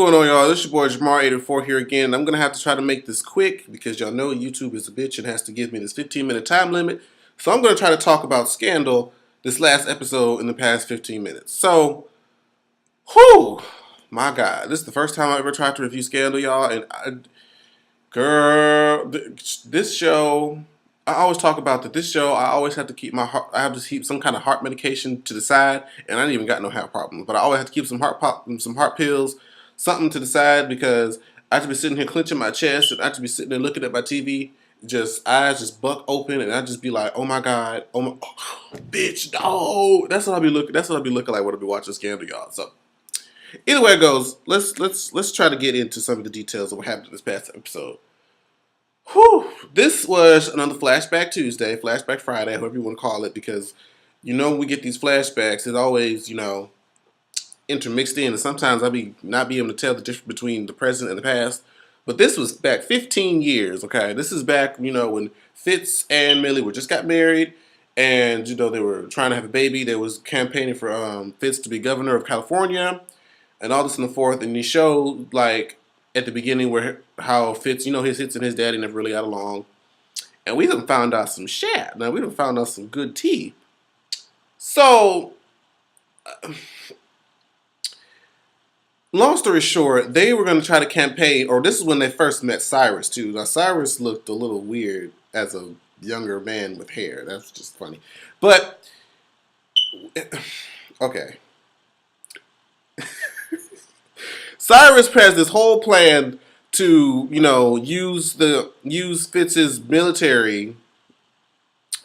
going on, y'all? This is your boy Jamar84 here again. I'm going to have to try to make this quick because y'all know YouTube is a bitch and has to give me this 15-minute time limit. So I'm going to try to talk about Scandal, this last episode in the past 15 minutes. So, whew, my God. This is the first time I ever tried to review Scandal, y'all. And, girl, this show, I always talk about that this show, I always have to keep my heart, I have to keep some kind of heart medication to the side. And I ain't even got no heart problems. But I always have to keep some heart pills, something to the side, because I just be sitting here clenching my chest and I just be sitting there looking at my TV, just eyes just buck open, and I just be like, oh my God, bitch, no. That's what I be looking. That's what I be looking like when I be watching Scandal, y'all. So either way it goes, let's try to get into some of the details of what happened in this past episode. Whew, this was another Flashback Tuesday, Flashback Friday, however you want to call it, because when we get these flashbacks, it always intermixed in, and sometimes I be not be able to tell the difference between the present and the past. But this was back 15 years, okay? This is back, when Fitz and Mellie were just got married, and they were trying to have a baby. They was campaigning for Fitz to be governor of California, and all this and the fourth. And he showed like at the beginning where how Fitz, his hits and his daddy never really got along, and we done found out some shit. Now we done found out some good tea. So. Long story short, they were going to try to campaign, or this is when they first met Cyrus, too. Now, Cyrus looked a little weird as a younger man with hair. That's just funny. But, okay. Cyrus has this whole plan to, use Fitz's military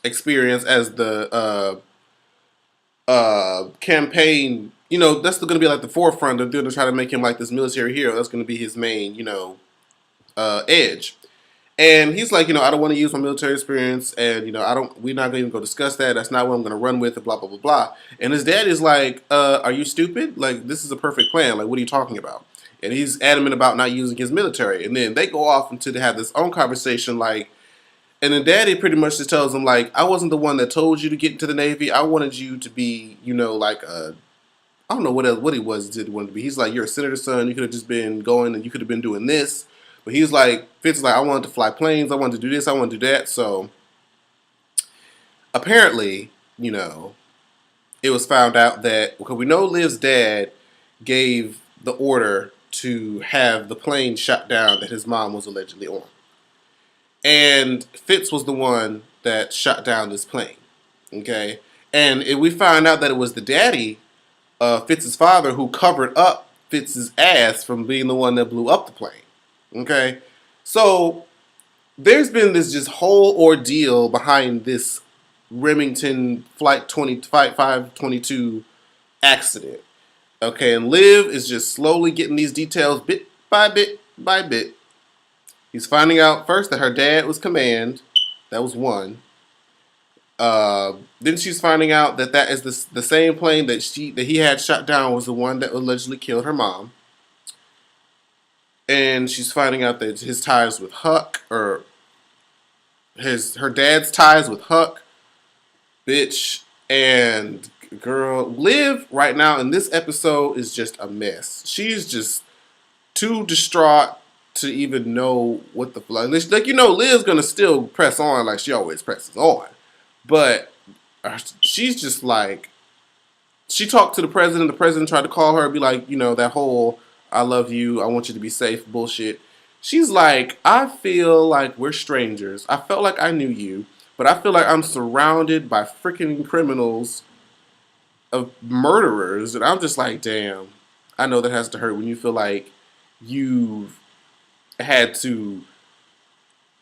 experience as the campaign. That's going to be like the forefront of doing to try to make him like this military hero. That's going to be his main, edge. And he's like, I don't want to use my military experience, and we're not going to even go discuss that. That's not what I'm going to run with, and blah blah blah blah. And his dad is like, are you stupid? Like, this is a perfect plan. Like, what are you talking about? And he's adamant about not using his military. And then they go off into to have this own conversation, like. And then Daddy pretty much just tells him, like, I wasn't the one that told you to get into the Navy. I wanted you to be, like a. I don't know what he did want to be. He's like, you're a senator's son. You could have just been going and you could have been doing this. But he's like, Fitz is like, I wanted to fly planes. I wanted to do this. I wanted to do that. So apparently, it was found out that, because we know Liv's dad gave the order to have the plane shot down that his mom was allegedly on. And Fitz was the one that shot down this plane. Okay? And we found out that it was the daddy, Fitz's father, who covered up Fitz's ass from being the one that blew up the plane. Okay? So there's been this just whole ordeal behind this Remington Flight 522 accident. Okay, and Liv is just slowly getting these details bit by bit by bit. He's finding out first that her dad was command. That was one. Then she's finding out that is the same plane that he had shot down was the one that allegedly killed her mom. And she's finding out that his ties with Huck, or her dad's ties with Huck, bitch, and girl, Liv right now in this episode is just a mess. She's just too distraught to even know what the fuck. Like, Liv's gonna still press on like she always presses on. But she's just like, she talked to the president tried to call her and be like, that whole, I love you, I want you to be safe bullshit. She's like, I feel like we're strangers. I felt like I knew you, but I feel like I'm surrounded by freaking criminals, of murderers. And I'm just like, damn, I know that has to hurt when you feel like you've had to,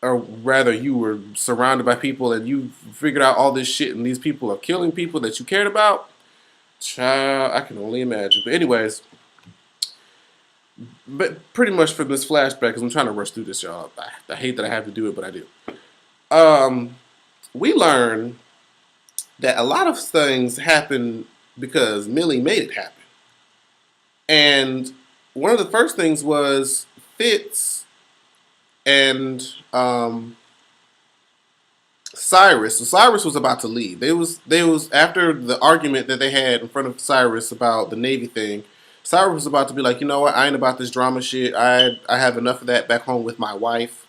or rather you were surrounded by people and you figured out all this shit and these people are killing people that you cared about. Child, I can only imagine. But anyways, but pretty much for this flashback, because I'm trying to rush through this, y'all. I hate that I have to do it, but I do. We learn that a lot of things happen because Mellie made it happen. And one of the first things was Fitz and Cyrus. So Cyrus was about to leave. They was after the argument that they had in front of Cyrus about the Navy thing. Cyrus was about to be like, you know what, I ain't about this drama shit. I have enough of that back home with my wife.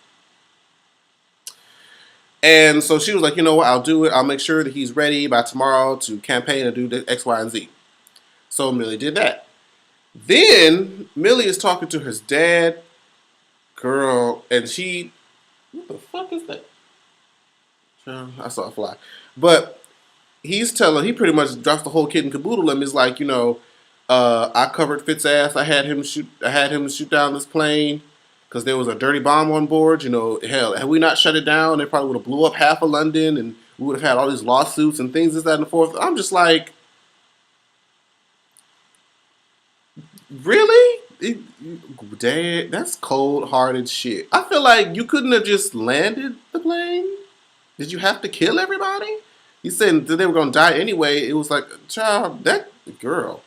And so she was like, you know what, I'll do it. I'll make sure that he's ready by tomorrow to campaign and do the X, Y, and Z. So Mellie did that. Then Mellie is talking to his dad, girl, and she, what the fuck is that? I saw a fly. But he pretty much drops the whole kid and caboodle him. Is like, I covered Fitz's ass. I had him shoot down this plane because there was a dirty bomb on board. Hell, had we not shut it down, they probably would have blew up half of London, and we would have had all these lawsuits and things, this, that, and the fourth. I'm just like, really? Dad, that's cold-hearted shit. I feel like you couldn't have just landed the plane. Did you have to kill everybody? He said that they were going to die anyway. It was like, child, that girl.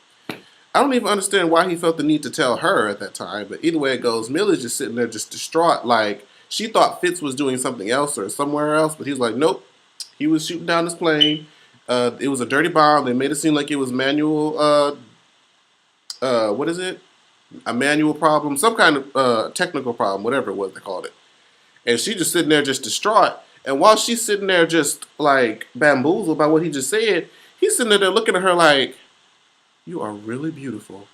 I don't even understand why he felt the need to tell her at that time. But either way it goes, Millie's just sitting there just distraught. Like, she thought Fitz was doing something else or somewhere else. But he was like, nope. He was shooting down this plane. It was a dirty bomb. They made it seem like it was manual, what is it? A manual problem. Some kind of technical problem, whatever it was they called it. And she just sitting there just distraught. And while she's sitting there just like bamboozled by what he just said, he's sitting there looking at her like, you are really beautiful.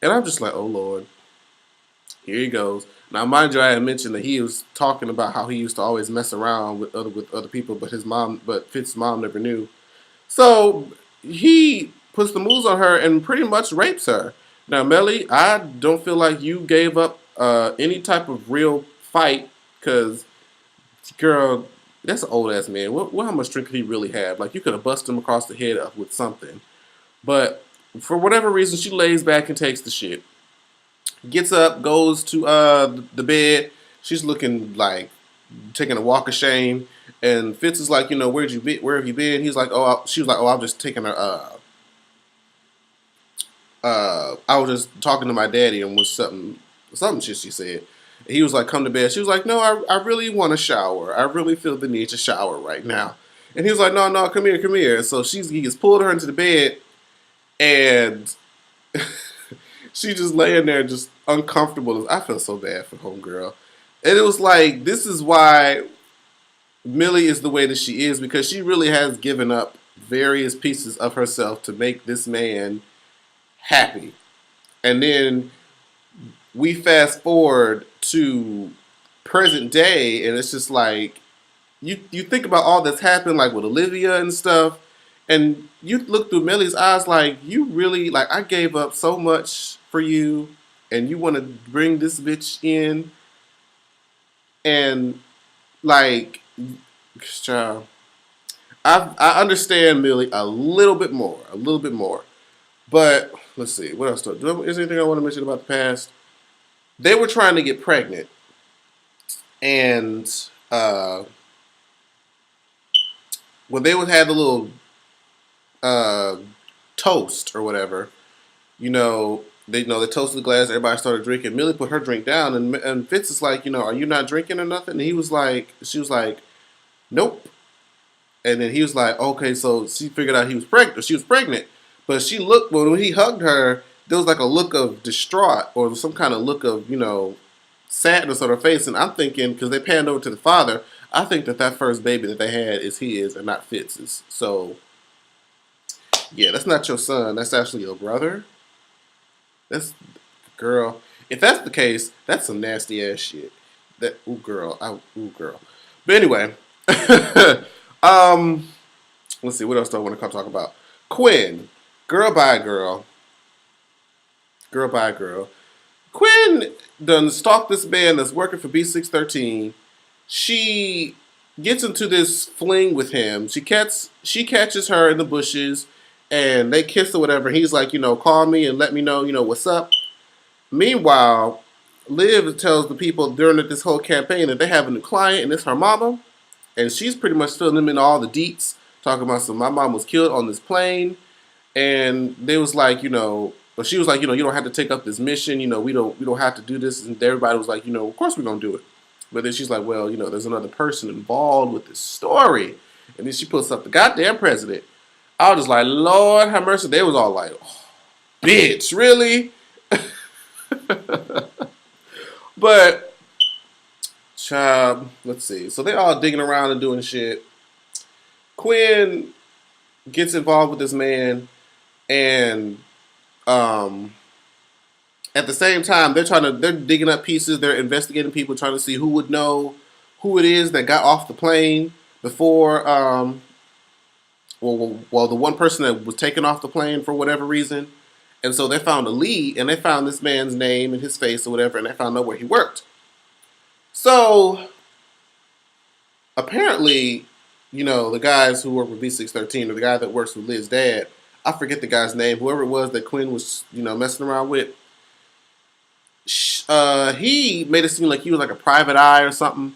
And I'm just like, oh Lord, here he goes. Now, mind you, I had mentioned that he was talking about how he used to always mess around with other people, but Fitz's mom never knew. So he puts the moves on her and pretty much rapes her. Now, Mellie, I don't feel like you gave up any type of real fight because, girl, that's an old ass man. How much strength could he really have? Like, you could have busted him across the head up with something. But for whatever reason, she lays back and takes the shit. Gets up, goes to the bed. She's looking like taking a walk of shame. And Fitz is like, where have you been? He's like, she was like, I'm just taking her. I was just talking to my daddy and was something shit she said. And he was like, come to bed. She was like, no, I really want to shower. I really feel the need to shower right now. And he was like, no, come here. So he just pulled her into the bed, and she just laying there just uncomfortable. I felt so bad for homegirl. And it was like, this is why Mellie is the way that she is, because she really has given up various pieces of herself to make this man happy. And then we fast forward to present day, and it's just like, you think about all that's happened, like with Olivia and stuff, and you look through Mellie's eyes like, you really, like, I gave up so much for you, and you want to bring this bitch in, and like, child, I understand Mellie a little bit more, but let's see, what else? Is there anything I want to mention about the past? They were trying to get pregnant, and when they would have the little toast or whatever, they toasted the glass. Everybody started drinking. Mellie put her drink down, and Fitz is like, are you not drinking or nothing? And she was like, nope. And then he was like, okay, so she figured out he was pregnant. She was pregnant, but she looked, when he hugged her, there was like a look of distraught or some kind of look of sadness on her face. And I'm thinking, because they panned over to the father, I think that first baby that they had is his and not Fitz's. So yeah, that's not your son. That's actually your brother. That's, girl. If that's the case, that's some nasty ass shit. Ooh girl. But anyway, let's see, what else do I want to talk about? Quinn, girl by girl. Quinn done stalked this man that's working for B613. She gets into this fling with him. She catches her in the bushes, and they kiss or whatever. He's like, call me and let me know, what's up. Meanwhile, Liv tells the people during this whole campaign that they have a new client, and it's her mama. And she's pretty much filling them in all the deets, talking about my mom was killed on this plane. And they was like, but she was like, you don't have to take up this mission. We don't have to do this. And everybody was like, of course we're going to do it. But then she's like, well, there's another person involved with this story. And then she puts up the goddamn president. I was just like, Lord have mercy. They was all like, oh. bitch, really? But, child, let's see. So they all digging around and doing shit. Quinn gets involved with this man, and um, at the same time, they're digging up pieces. They're investigating people, trying to see who would know who it is that got off the plane before. Well, the one person that was taken off the plane for whatever reason, and so they found a lead, and they found this man's name and his face or whatever, and they found out where he worked. So apparently, the guys who work with V613, or the guy that works with Liv's dad, I forget the guy's name, whoever it was that Quinn was, messing around with, he made it seem like he was like a private eye or something,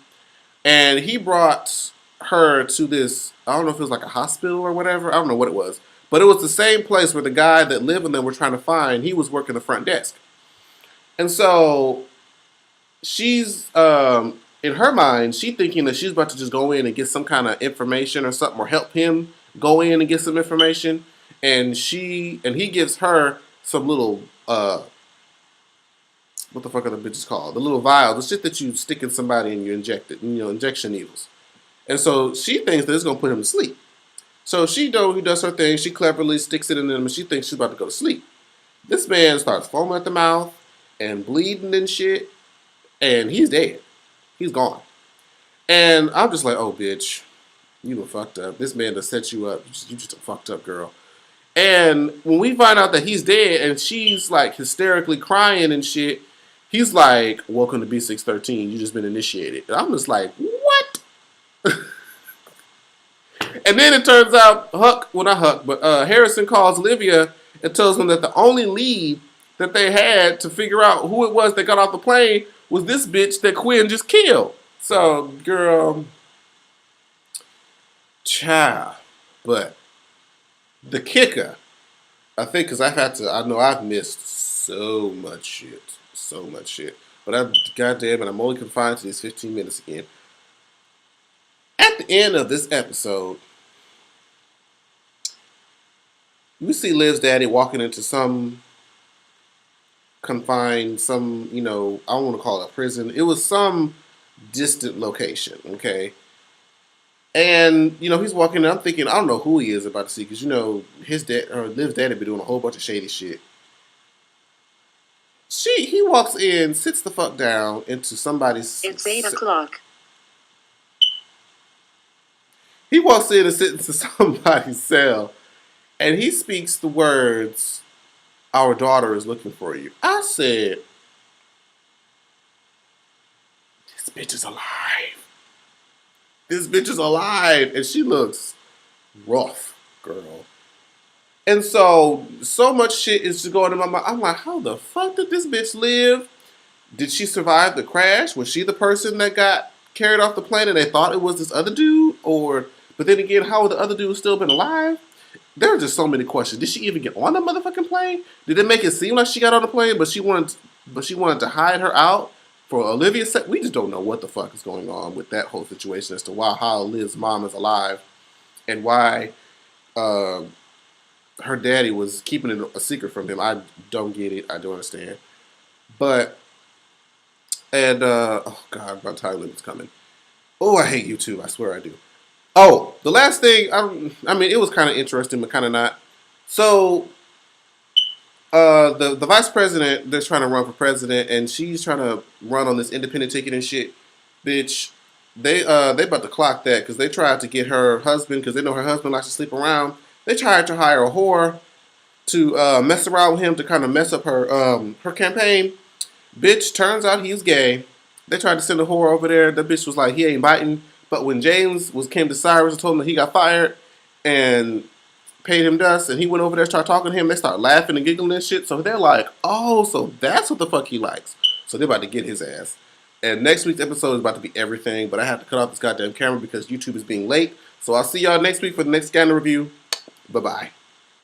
and he brought her to this, I don't know if it was like a hospital or whatever, I don't know what it was, but it was the same place where the guy that Liv and them were trying to find, he was working the front desk. And so she's, in her mind, she's thinking that she's about to just go in and get some kind of information or something, or help him go in and get some information, and he gives her some little, what the fuck are the bitches called? The little vials, the shit that you stick in somebody and you inject it, injection needles. And so she thinks that it's gonna put him to sleep. So she does her thing. She cleverly sticks it in him, and she thinks she's about to go to sleep. This man starts foaming at the mouth and bleeding and shit, and he's dead. He's gone. And I'm just like, oh, bitch, you done fucked up. This man done set you up. You just a fucked up girl. And when we find out that he's dead and she's like hysterically crying and shit, he's like, welcome to B613. You just been initiated. And I'm just like, what? And then it turns out Harrison calls Olivia and tells them that the only lead that they had to figure out who it was that got off the plane was this bitch that Quinn just killed. So, girl, child. But the kicker, I think, because I know I've missed so much shit. But goddamn it, I'm only confined to these 15 minutes again. At the end of this episode, we see Liv's daddy walking into some confined, I don't want to call it a prison. It was some distant location, okay? And, he's walking in, I'm thinking, I don't know who he is about to see, because, his dad, or Liv's daddy been doing a whole bunch of shady shit. He walks in, sits the fuck down into somebody's... It's 8 o'clock. He walks in and sits into somebody's cell, and he speaks the words, our daughter is looking for you. I said, this bitch is alive. This bitch is alive. And she looks rough, girl. And so much shit is just going in my mind. I'm like, how the fuck did this bitch live? Did she survive the crash? Was she the person that got carried off the plane and they thought it was this other dude? But then again, how would the other dude still been alive? There are just so many questions. Did she even get on the motherfucking plane? Did it make it seem like she got on the plane, but she wanted to hide her out for Olivia? We just don't know what the fuck is going on with that whole situation as to how Liv's mom is alive and why her daddy was keeping it a secret from him. I don't get it. I don't understand. Oh God, my time limit's coming. Oh, I hate YouTube. I swear I do. Oh, the last thing, it was kind of interesting, but kind of not. So, the vice president that's trying to run for president, and she's trying to run on this independent ticket and shit. Bitch, they about to clock that because they tried to get her husband, because they know her husband likes to sleep around. They tried to hire a whore to mess around with him to kind of mess up her campaign. Bitch, turns out he's gay. They tried to send a whore over there. The bitch was like, he ain't biting. But when James came to Cyrus and told him that he got fired and paid him dust, and he went over there and started talking to him, they start laughing and giggling and shit. So they're like, oh, so that's what the fuck he likes. So they're about to get his ass. And next week's episode is about to be everything, but I have to cut off this goddamn camera because YouTube is being late. So I'll see y'all next week for the next Scandal review. Bye-bye.